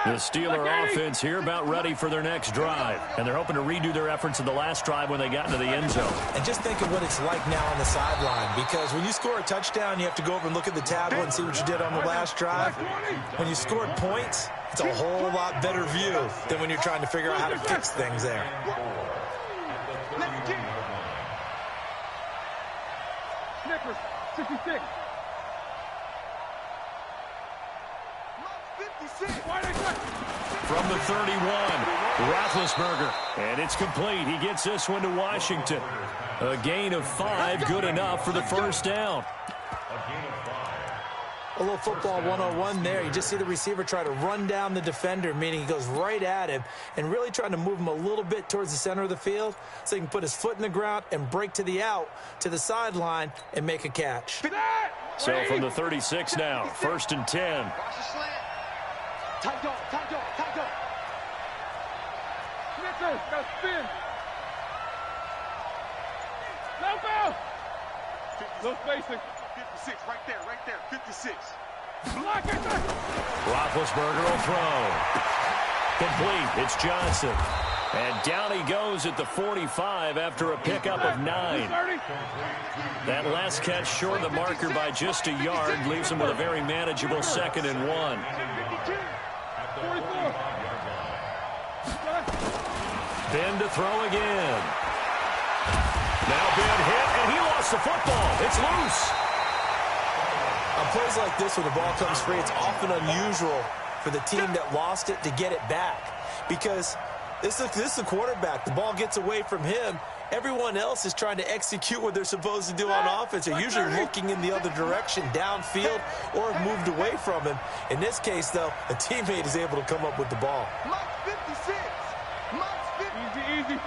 S3: The Steeler offense here about ready for their next drive. And they're hoping to redo their efforts in the last drive when they got into the end zone.
S6: And just think of what it's like now on the sideline. Because when you score a touchdown, you have to go over and look at the tablet and see what you did on the last drive. When you scored points, it's a whole lot better view than when you're trying to figure out how to fix things there.
S2: Snickers, 66.
S3: From the 31, Roethlisberger. And it's complete. He gets this one to Washington. A gain of 5, good enough for the first down.
S6: A little football 101 there. You just see the receiver try to run down the defender, meaning he goes right at him and really trying to move him a little bit towards the center of the field so he can put his foot in the ground and break to the out, to the sideline, and make a catch.
S3: So from the 36 now, 1st and 10.
S2: Tight dog. Snickers, got spin. No spacing. 56, right there, 56.
S3: Roethlisberger will throw. Complete, it's Johnson. And down he goes at the 45 after a pickup of 9. That last catch short of the marker by just a yard leaves him with a very manageable 2nd and 1. Ben to throw again. Now Ben hit, and he lost the football. It's loose.
S6: On plays like this where the ball comes free, it's often unusual for the team that lost it to get it back. Because this is the quarterback. The ball gets away from him. Everyone else is trying to execute what they're supposed to do on offense. They're usually looking in the other direction, downfield, or have moved away from him. In this case, though, a teammate is able to come up with the ball.
S2: Easy.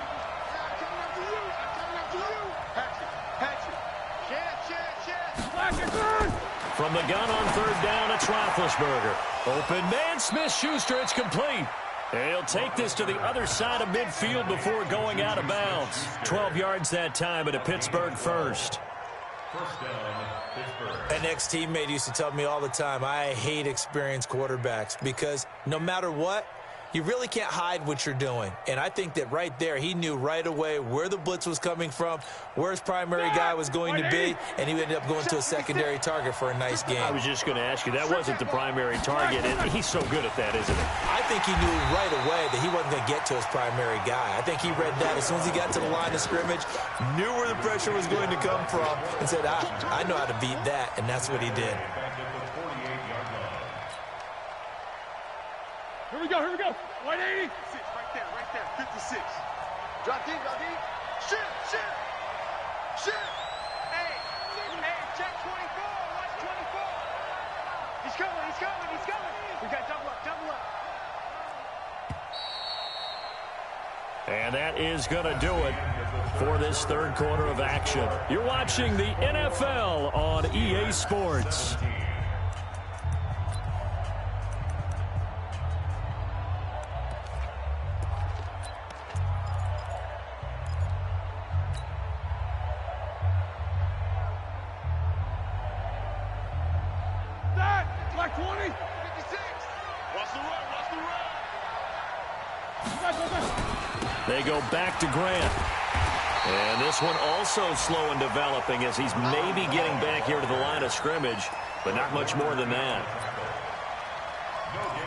S3: From the gun on third down, it's Roethlisberger. Open man, Smith-Schuster, it's complete. And he'll take this to the other side of midfield before going out of bounds. 12 yards that time, but a Pittsburgh first.
S4: First down, Pittsburgh.
S6: An ex-teammate used to tell me all the time, I hate experienced quarterbacks because no matter what, you really can't hide what you're doing. And I think that right there, he knew right away where the blitz was coming from, where his primary guy was going to be, and he ended up going to a secondary target for a nice game.
S3: I was just going to ask you, that wasn't the primary target, and he's so good at that, isn't he?
S6: I think he knew right away that he wasn't going to get to his primary guy. I think he read that as soon as he got to the line of scrimmage, knew where the pressure was going to come from, and said, I know how to beat that, and that's what he did.
S2: Here we go. 180. Right there. 56. Drop deep. Shoot. Hey, check 24. Watch 24. He's coming. We got double up.
S3: And that is going to do it for this third quarter of action. You're watching the NFL on EA Sports.
S2: Black 20. 56. Watch the run.
S3: They go back to Grant. And this one also slow in developing as he's maybe getting back here to the line of scrimmage, but not much more than that.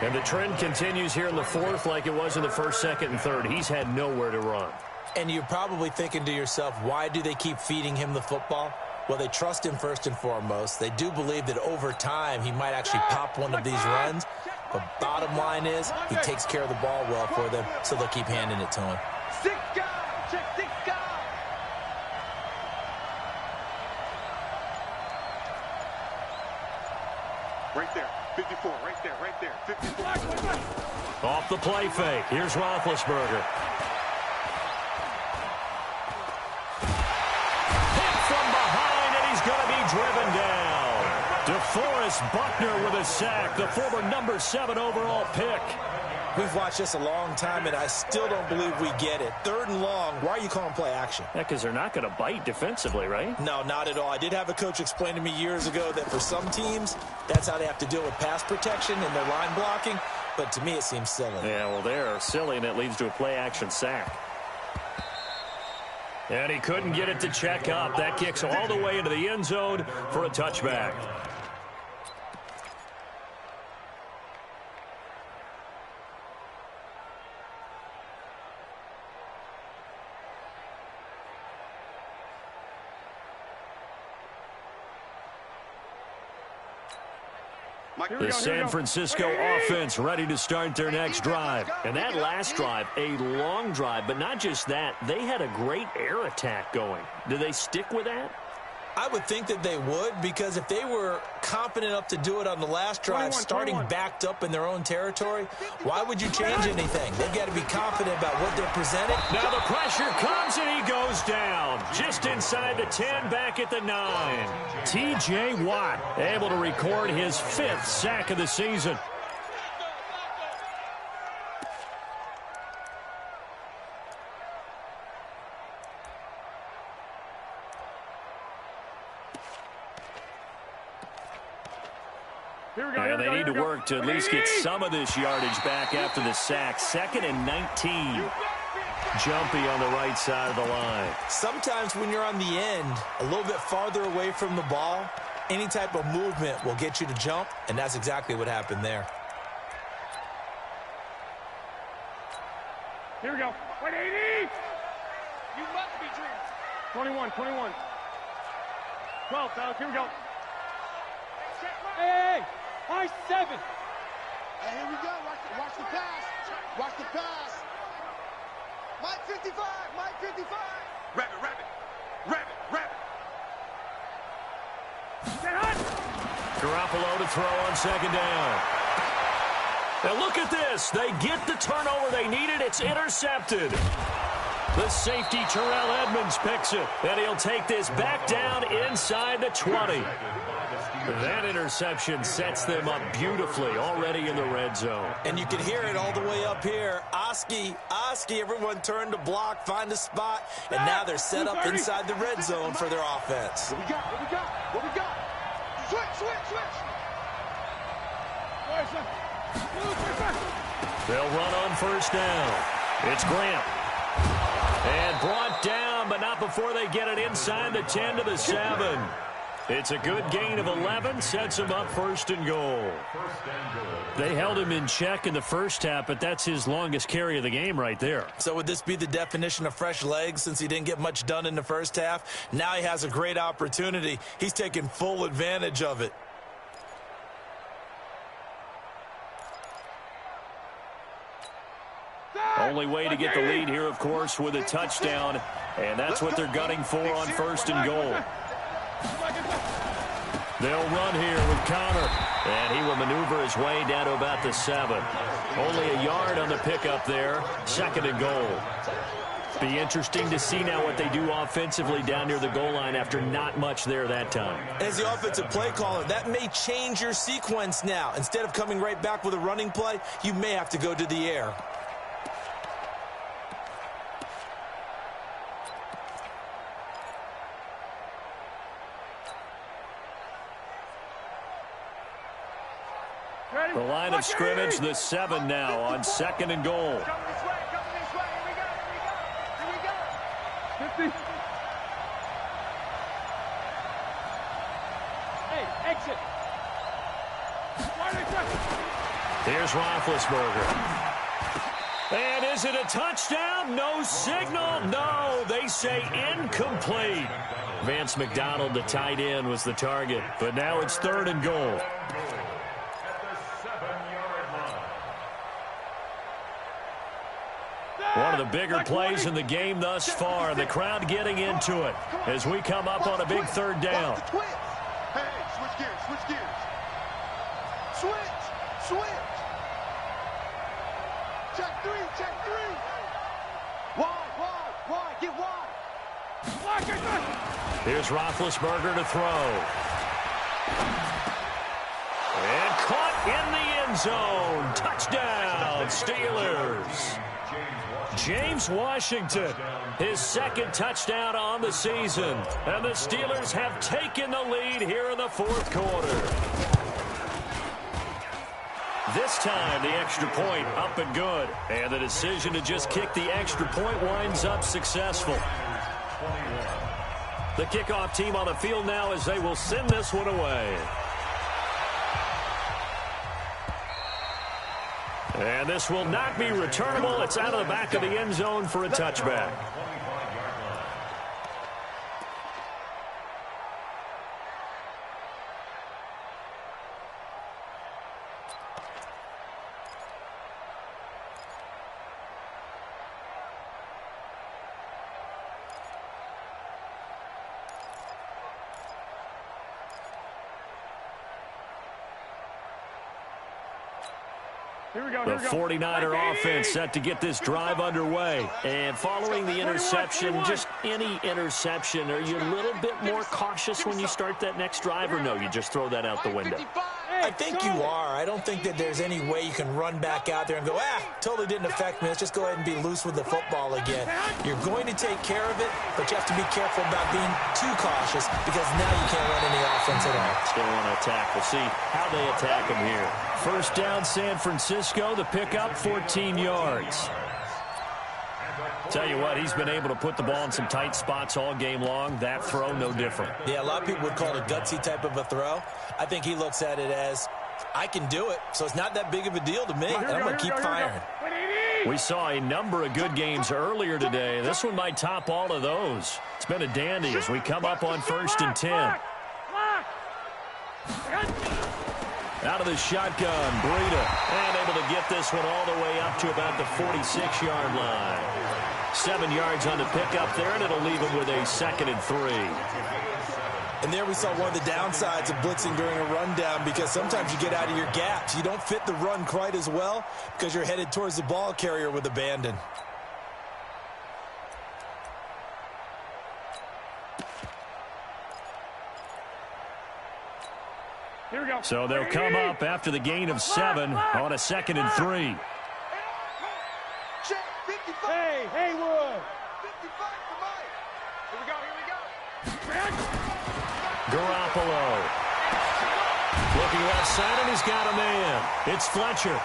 S3: And the trend continues here in the fourth like it was in the first, second, and third. He's had nowhere to run.
S6: And you're probably thinking to yourself, why do they keep feeding him the football? Well, they trust him first and foremost. They do believe that over time he might actually pop one of these runs. But bottom line is he takes care of the ball well for them, so they'll keep handing it to him.
S2: Right there. 54. Right there. 54.
S3: Off the play fake. Here's Roethlisberger. Going to be driven down. DeForest Buckner with a sack, the former number 7 overall pick.
S6: We've watched this a long time, and I still don't believe we get it. Third and long, why are you calling play action?
S3: Yeah, because they're not going to bite defensively, right?
S6: No, not at all. I did have a coach explain to me years ago that for some teams, that's how they have to deal with pass protection and their line blocking. But to me, it seems silly.
S3: Yeah, well, they're silly, and it leads to a play action sack. And he couldn't get it to check up. That kicks all the way into the end zone for a touchback. The San Francisco offense ready to start their next drive. And that last drive, a long drive, but not just that, they had a great air attack going. Do they stick with that?
S6: I would think that they would, because if they were confident enough to do it on the last drive, starting backed up in their own territory, why would you change anything? They've got to be confident about what they're presenting.
S3: Now the pressure comes and he goes down. Just inside the 10, back at the 9. T.J. Watt able to record his 5th sack of the season. And they need to work to at least get some of this yardage back after the sack. 2nd and 19. Jumpy on the right side of the line.
S6: Sometimes when you're on the end, a little bit farther away from the ball, any type of movement will get you to jump, and that's exactly what happened there.
S2: Here we go. 180. You must be dreaming. 21. 12, fellas. Here we go. Hey. I7. Hey, here we go. Watch the pass. Mike 55. Rabbit.
S3: Garoppolo to throw on 2nd down. Now look at this. They get the turnover they needed. It's intercepted. The safety, Terrell Edmonds, picks it. And he'll take this back down inside the 20. That interception sets them up beautifully already in the red zone.
S6: And you can hear it all the way up here. Oski, everyone turned to block, find a spot, and now they're set up inside the red zone for their offense.
S2: What we got? Switch.
S3: They'll run on first down. It's Grant. And brought down, but not before they get it inside the 10 to the 7. It's a good gain of 11, sets him up first and goal. They held him in check in the first half, but that's his longest carry of the game right there.
S6: So would this be the definition of fresh legs since he didn't get much done in the first half? Now he has a great opportunity. He's taking full advantage of it.
S3: Only way to get the lead here, of course, with a touchdown, and that's what they're gunning for on first and goal. They'll run here with Connor, and he will maneuver his way down to about the 7. Only a yard on the pickup there, second and goal. Be interesting to see now what they do offensively down near the goal line after not much there that time.
S6: As the offensive play caller, that may change your sequence now. Instead of coming right back with a running play, you may have to go to the air.
S3: The line of scrimmage, the 7 now on second and goal.
S2: Come this way. Here we go. 50. Hey, exit.
S3: Here's Roethlisberger. And is it a touchdown? No signal. No, they say incomplete. Vance McDonald, the tight end, was the target. But now it's third and goal. One of the bigger plays in the game thus far. The crowd getting into it as we come up on a big third down.
S2: Hey, switch gears. Switch. Check three. Wide. Get wide.
S3: Here's Roethlisberger to throw. And caught in the end zone. Touchdown, Steelers. James Washington, his second touchdown on the season. And the Steelers have taken the lead here in the fourth quarter. This time, the extra point up and good. And the decision to just kick the extra point winds up successful. The kickoff team on the field now as they will send this one away. And this will not be returnable. It's out of the back of the end zone for a touchback. The 49er offense set to get this drive underway. And following the interception, just any interception, are you a little bit more cautious when you start that next drive, or no, you just throw that out the window?
S6: I think you are. I don't think that there's any way you can run back out there and go, totally didn't affect me. Let's just go ahead and be loose with the football again. You're going to take care of it, but you have to be careful about being too cautious because now you can't run any offense at all.
S3: Still want to attack. We'll see how they attack them here. First down, San Francisco. The pickup, 14 yards. Tell you what, he's been able to put the ball in some tight spots all game long. That throw, no different.
S6: Yeah, a lot of people would call it a gutsy type of a throw. I think he looks at it as, I can do it, so it's not that big of a deal to me. I'm going to keep firing.
S3: We saw a number of good games earlier today. This one might top all of those. It's been a dandy as we come up on first and 10. Out of the shotgun, Breida, and able to get this one all the way up to about the 46-yard line. 7 yards on the pickup there, and it'll leave him with a 2nd and 3.
S6: And there we saw one of the downsides of blitzing during a rundown because sometimes you get out of your gaps. You don't fit the run quite as well because you're headed towards the ball carrier with abandon.
S2: Here we go.
S3: So they'll come up after the gain of 7 on a 2nd and 3.
S2: Hey, Haywood. 55 for Mike. Here we go.
S3: Garoppolo. Looking left side, and he's got a man. It's Fletcher.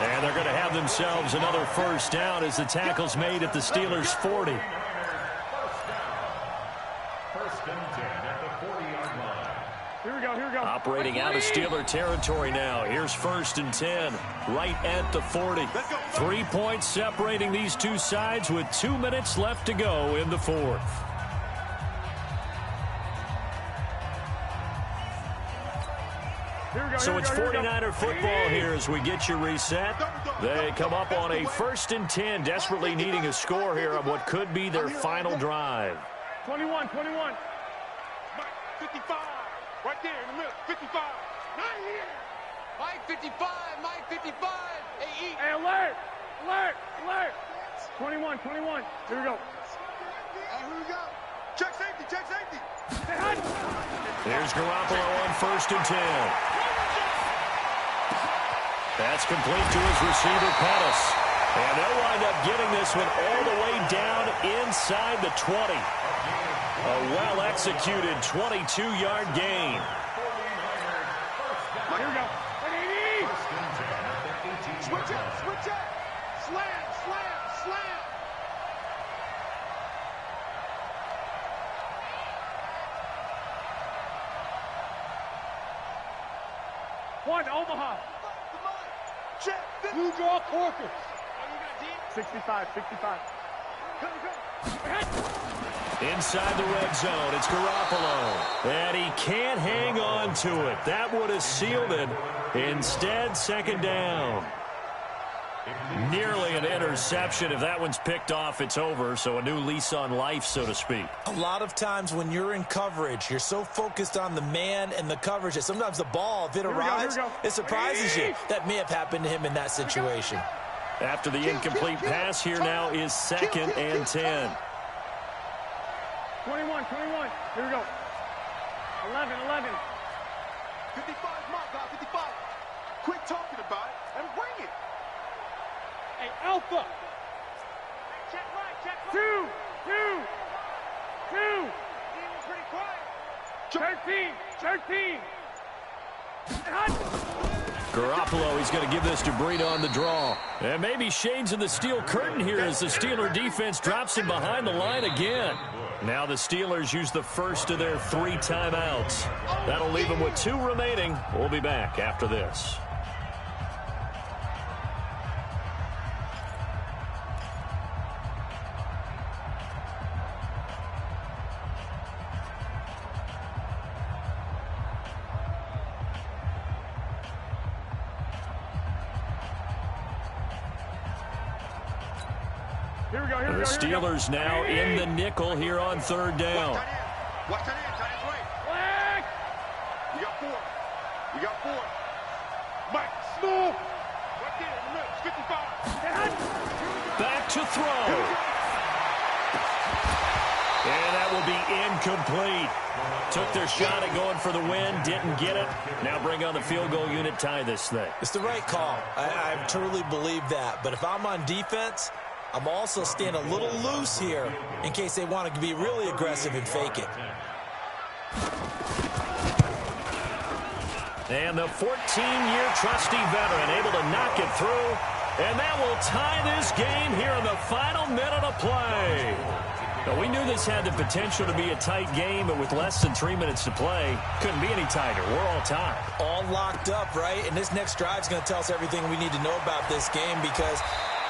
S3: And they're going to have themselves another first down as the tackle's made at the Steelers' 40.
S4: First and 10 at the 40-yard line.
S2: Here we go.
S3: Operating out of Steeler territory now. Here's 1st and 10, right at the 40. 3 points separating these two sides with 2 minutes left to go in the 4th. So it's 49er football here as we get you reset. They come up on a 1st and 10, desperately needing a score here on what could be their final drive.
S2: 21. 55. Right there in the middle. 55. Not here.
S5: Mike 55. Mike 55. Hey,
S2: Hey, alert. 21. Here we go. Check safety.
S3: Here's Garoppolo on 1st and 10. That's complete to his receiver, Pettis. And they'll wind up getting this one all the way down inside the 20. A well-executed 22-yard gain.
S2: Here we go. Switch up. Slam. One, Omaha. Blue draw Corpus. 65.
S3: Inside the red zone, it's Garoppolo. And he can't hang on to it. That would have sealed it. Instead, 2nd down. Nearly an interception. If that one's picked off, it's over. So a new lease on life, so to speak.
S6: A lot of times when you're in coverage, you're so focused on the man and the coverage that sometimes the ball, if it arrives, it surprises you. That may have happened to him in that situation.
S3: After the incomplete pass, here now is 2nd and 10.
S2: 21. Here we go. 11. 55, mark, 55. Quit talking about it and bring it. Hey, Alpha. Check right. 2. Pretty quiet. 13.
S3: Garoppolo, he's going to give this to Breida on the draw. And maybe shades of the steel curtain here as the Steeler defense drops him behind the line again. Now the Steelers use the first of their 3 timeouts. That'll leave them with 2 remaining. We'll be back after this. The Steelers now in the nickel here on 3rd down.
S2: Watch that in, tight end right. We got 4. Mike, smooth. Right there in the middle, 55.
S3: Back to throw. And that will be incomplete. Took their shot at going for the win, didn't get it. Now bring on the field goal unit, tie this thing.
S6: It's the right call. I truly believe that. But if I'm on defense, I'm also staying a little loose here in case they want to be really aggressive and fake it.
S3: And the 14-year trusty veteran able to knock it through. And that will tie this game here in the final minute of play. Now, we knew this had the potential to be a tight game, but with less than 3 minutes to play, couldn't be any tighter. We're all tied.
S6: All locked up, right? And this next drive is going to tell us everything we need to know about this game because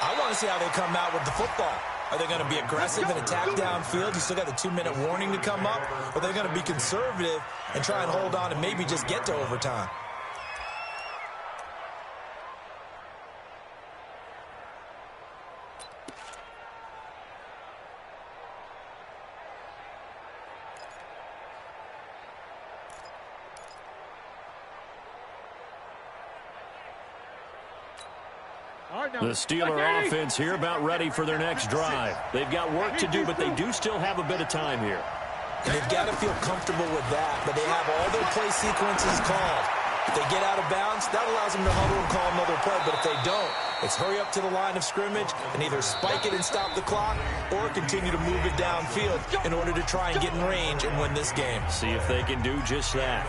S6: I want to see how they come out with the football. Are they going to be aggressive and attack downfield? You still got the 2-minute warning to come up. Or are they going to be conservative and try and hold on and maybe just get to overtime?
S3: The Steeler offense here about ready for their next drive. They've got work to do, but they do still have a bit of time here.
S6: And they've got to feel comfortable with that, but they have all their play sequences called. If they get out of bounds, that allows them to huddle and call another play. But if they don't, it's hurry up to the line of scrimmage and either spike it and stop the clock or continue to move it downfield in order to try and get in range and win this game.
S3: See if they can do just that.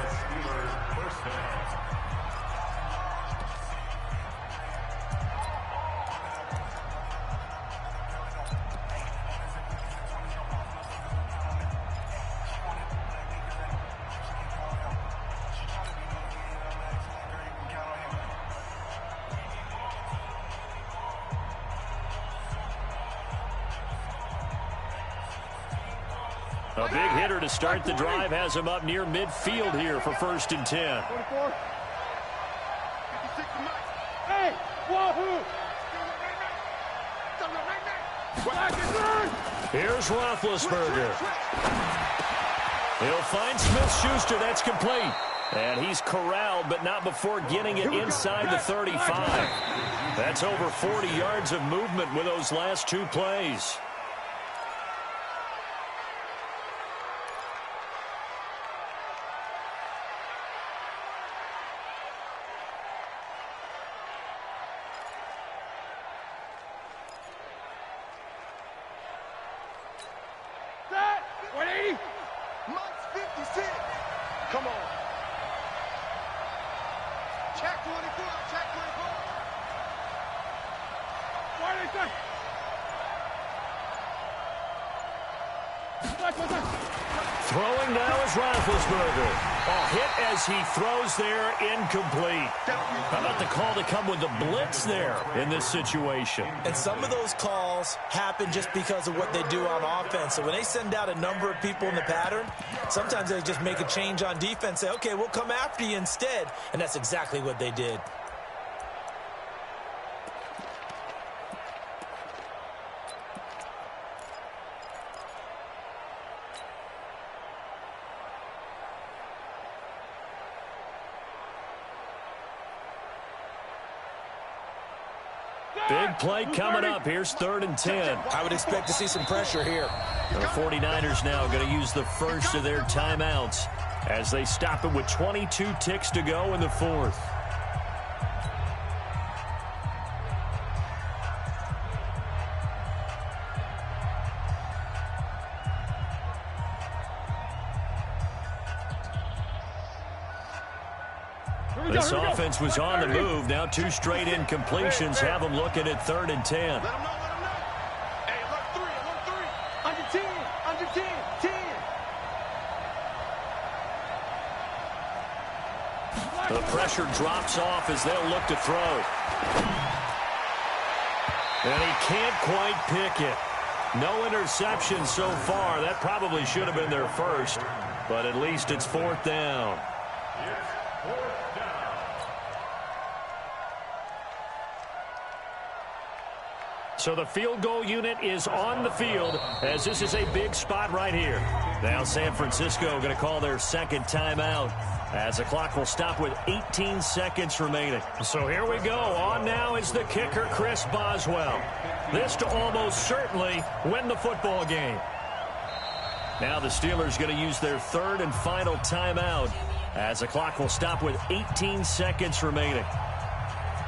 S3: A big hitter to start the drive has him up near midfield here for 1st and 10.
S2: 44. 56 to Mike. Hey, wahoo!
S3: Here's Roethlisberger. He'll find Smith-Schuster. That's complete. And he's corralled, but not before getting it inside the 35. That's over 40 yards of movement with those last 2 plays.
S2: Set. 180. Mike's 56. Come on. Check 24. Check 24. Why are they set?
S3: Throwing now is Roethlisberger. A hit as he throws there, incomplete. How about the call to come with the blitz there in this situation?
S6: And some of those calls happen just because of what they do on offense. So when they send out a number of people in the pattern, sometimes they just make a change on defense, say, okay, we'll come after you instead. And that's exactly what they did.
S3: Big play coming up. Here's 3rd and 10.
S6: I would expect to see some pressure here.
S3: The 49ers now going to use the first of their timeouts as they stop it with 22 ticks to go in the 4th. This offense was on the move. Now 2 straight incompletions have them looking at 3rd and 10.
S2: Let them know, let them know. Hey, alert 3, alert 3. Under 10, 10.
S3: The pressure drops off as they'll look to throw. And he can't quite pick it. No interception so far. That probably should have been their first, but at least it's 4th down. So the field goal unit is on the field as this is a big spot right here. Now San Francisco going to call their 2nd timeout as the clock will stop with 18 seconds remaining. So here we go. On now is the kicker, Chris Boswell. This to almost certainly win the football game. Now the Steelers going to use their 3rd and final timeout as the clock will stop with 18 seconds remaining.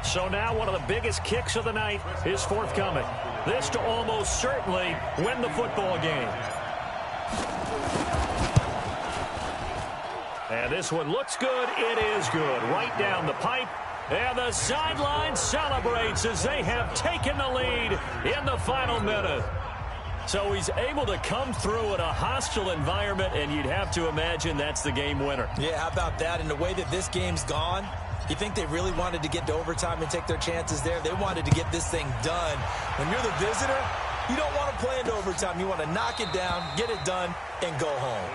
S3: So now one of the biggest kicks of the night is forthcoming. This to almost certainly win the football game. And this one looks good. It is good. Right down the pipe. And the sideline celebrates as they have taken the lead in the final minute. So he's able to come through in a hostile environment, and you'd have to imagine that's the game winner.
S6: Yeah, how about that? And the way that this game's gone, you think they really wanted to get to overtime and take their chances there? They wanted to get this thing done. When you're the visitor, you don't want to play into overtime. You want to knock it down, get it done, and go home.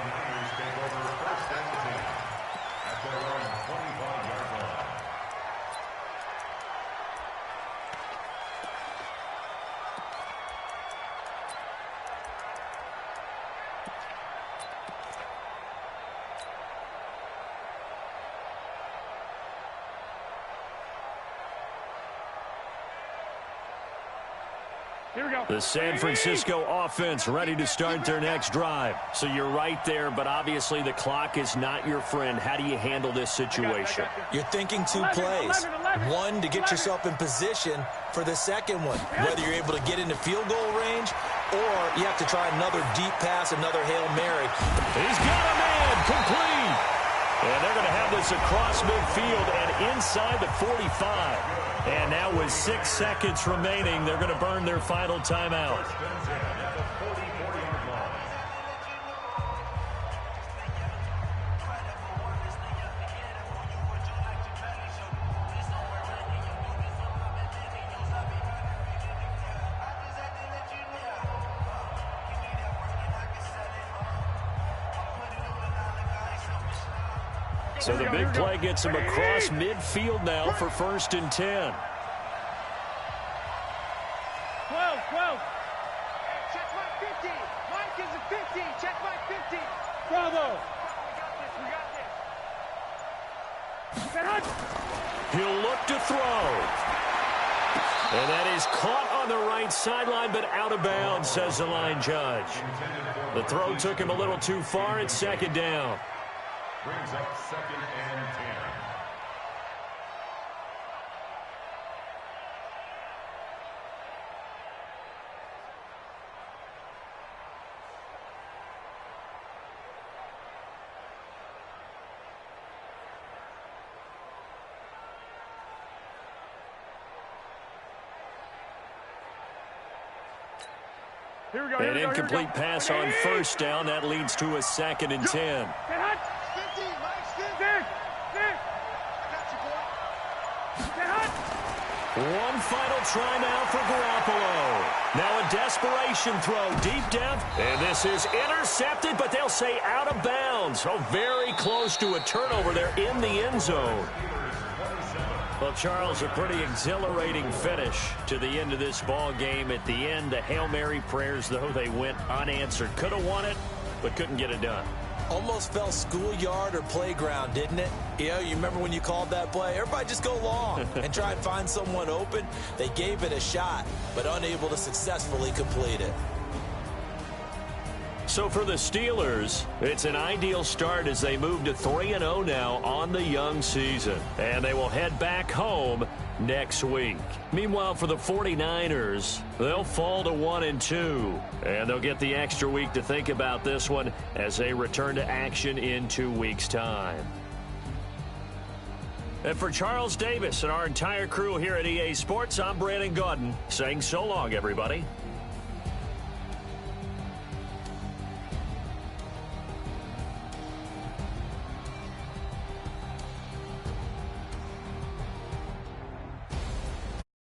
S2: Here we go.
S3: The San Francisco offense ready to start their next drive. So you're right there, but obviously the clock is not your friend. How do you handle this situation?
S6: You're thinking two plays. One, to get yourself in position for the second one, whether you're able to get into field goal range or you have to try another deep pass, another Hail Mary.
S3: He's got a man, complete. And they're going to have this across midfield and inside the 45. And now with 6 seconds remaining, they're going to burn their final timeout. So the big play gets him across midfield now for 1st and 10.
S2: 12. Check my 50. Mike is a 50. Check my 50. Bravo. We got this.
S3: He'll look to throw. And that is caught on the right sideline, but out of bounds, says the line judge. The throw took him a little too far. It's 2nd down.
S4: Brings up 2nd and 10.
S3: An incomplete pass on 1st down. That leads to a 2nd and 10. One final try now for Garoppolo. Now a desperation throw, deep depth. And this is intercepted, but they'll say out of bounds. Oh, very close to a turnover there in the end zone. Well, Charles, a pretty exhilarating finish to the end of this ball game. At the end, the Hail Mary prayers, though, they went unanswered. Could have won it, but couldn't get it done.
S6: Almost felt schoolyard or playground, didn't it? You know, you remember when you called that play? Everybody just go long and try and find someone open. They gave it a shot, but unable to successfully complete it.
S3: So for the Steelers, it's an ideal start as they move to 3-0 now on the young season. And they will head back home next week. Meanwhile, for the 49ers, they'll fall to 1-2. And they'll get the extra week to think about this one as they return to action in 2 weeks' time. And for Charles Davis and our entire crew here at EA Sports, I'm Brandon Gaudin saying so long, everybody.